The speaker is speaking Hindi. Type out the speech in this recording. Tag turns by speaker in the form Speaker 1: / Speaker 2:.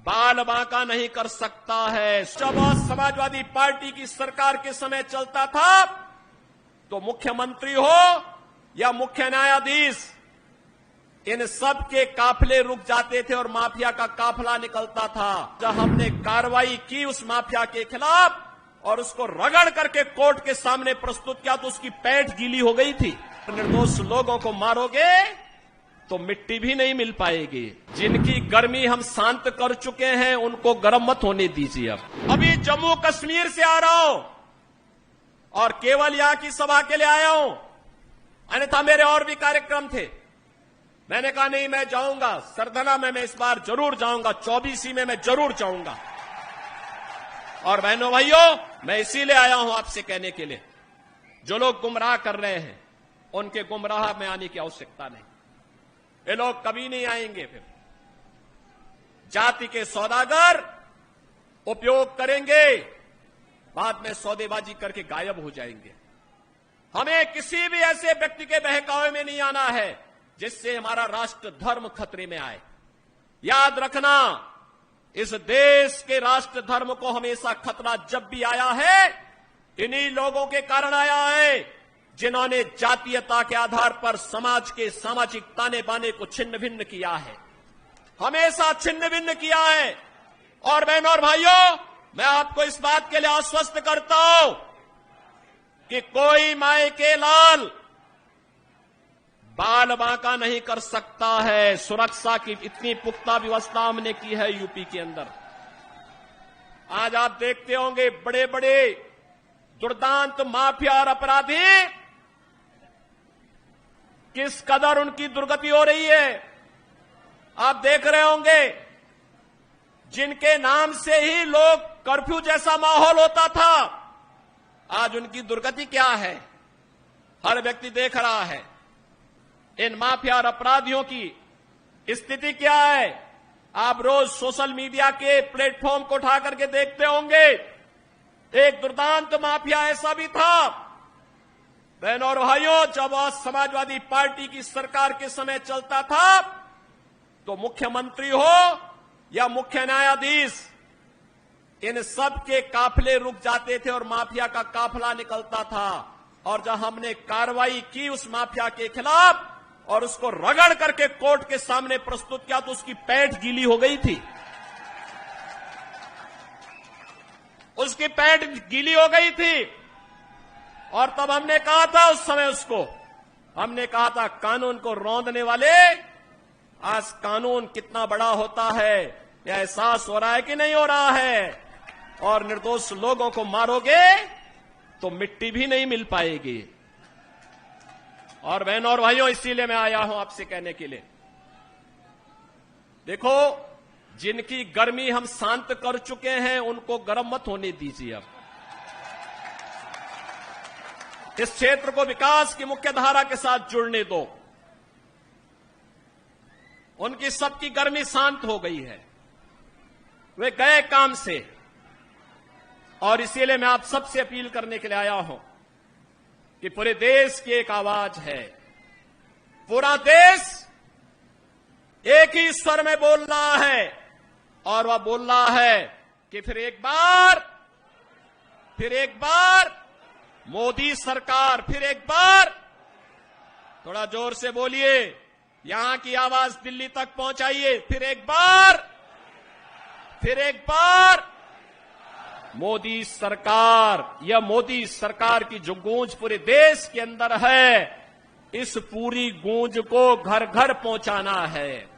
Speaker 1: बाल बांका नहीं कर सकता है। जब समाजवादी पार्टी की सरकार के समय चलता था तो मुख्यमंत्री हो या मुख्य न्यायाधीश, इन सब के काफिले रुक जाते थे और माफिया का काफिला निकलता था। जब हमने कार्रवाई की उस माफिया के खिलाफ और उसको रगड़ करके कोर्ट के सामने प्रस्तुत किया तो उसकी पैंट गीली हो गई थी। निर्दोष लोगों को मारोगे तो मिट्टी भी नहीं मिल पाएगी। जिनकी गर्मी हम शांत कर चुके हैं उनको गर्म मत होने दीजिए। अब अभी जम्मू कश्मीर से आ रहा हूं और केवल यहां की सभा के लिए आया हूं, अन्यथा मेरे और भी कार्यक्रम थे। मैंने कहा नहीं, मैं जाऊंगा सरधना में, मैं इस बार जरूर जाऊंगा, 24 में मैं जरूर जाऊंगा। और बहनों भाइयों, मैं इसीलिए आया हूं आपसे कहने के लिए, जो लोग गुमराह कर रहे हैं उनके गुमराह में आने की आवश्यकता नहीं। ये लोग कभी नहीं आएंगे। फिर जाति के सौदागर उपयोग करेंगे, बाद में सौदेबाजी करके गायब हो जाएंगे। हमें किसी भी ऐसे व्यक्ति के बहकावे में नहीं आना है जिससे हमारा राष्ट्र धर्म खतरे में आए। याद रखना, इस देश के राष्ट्र धर्म को हमेशा खतरा जब भी आया है, इन्हीं लोगों के कारण आया है जिन्होंने जातीयता के आधार पर समाज के सामाजिक ताने बाने को छिन्न भिन्न किया है, हमेशा छिन्न भिन्न किया है। और बहनों और भाइयों, मैं आपको इस बात के लिए आश्वस्त करता हूं कि कोई माय के लाल बाल बांका नहीं कर सकता है। सुरक्षा की इतनी पुख्ता व्यवस्था हमने की है यूपी के अंदर। आज आप देखते होंगे बड़े बड़े दुर्दांत माफिया और अपराधी किस कदर उनकी दुर्गति हो रही है। आप देख रहे होंगे जिनके नाम से ही लोग कर्फ्यू जैसा माहौल होता था, आज उनकी दुर्गति क्या है हर व्यक्ति देख रहा है। इन माफिया और अपराधियों की स्थिति क्या है आप रोज सोशल मीडिया के प्लेटफॉर्म को उठा करके देखते होंगे। एक दुर्दांत माफिया ऐसा भी था। बहनों और भाइयों, जब समाजवादी पार्टी की सरकार के समय चलता था तो मुख्यमंत्री हो या मुख्य न्यायाधीश, इन सब के काफिले रुक जाते थे और माफिया का काफिला निकलता था। और जब हमने कार्रवाई की उस माफिया के खिलाफ और उसको रगड़ करके कोर्ट के सामने प्रस्तुत किया तो उसकी पैंट गीली हो गई थी, उसकी पैंट गीली हो गई थी। और तब हमने कहा था, उस समय उसको हमने कहा था, कानून को रौंदने वाले, आज कानून कितना बड़ा होता है यह एहसास हो रहा है कि नहीं हो रहा है। और निर्दोष लोगों को मारोगे तो मिट्टी भी नहीं मिल पाएगी। और बहनों और भाइयों, इसीलिए मैं आया हूं आपसे कहने के लिए, देखो, जिनकी गर्मी हम शांत कर चुके हैं उनको गर्म मत होने दीजिए। अब इस क्षेत्र को विकास की मुख्य धारा के साथ जुड़ने दो। उनकी सबकी गर्मी शांत हो गई है, वे गए काम से। और इसीलिए मैं आप सबसे अपील करने के लिए आया हूं कि पूरे देश की एक आवाज है, पूरा देश एक ही स्वर में बोल रहा है। और वह बोल रहा है कि फिर एक बार मोदी सरकार, फिर एक बार, थोड़ा जोर से बोलिए, यहां की आवाज दिल्ली तक पहुंचाइए, फिर एक बार मोदी सरकार। यह मोदी सरकार की जो गूंज पूरे देश के अंदर है, इस पूरी गूंज को घर घर पहुंचाना है।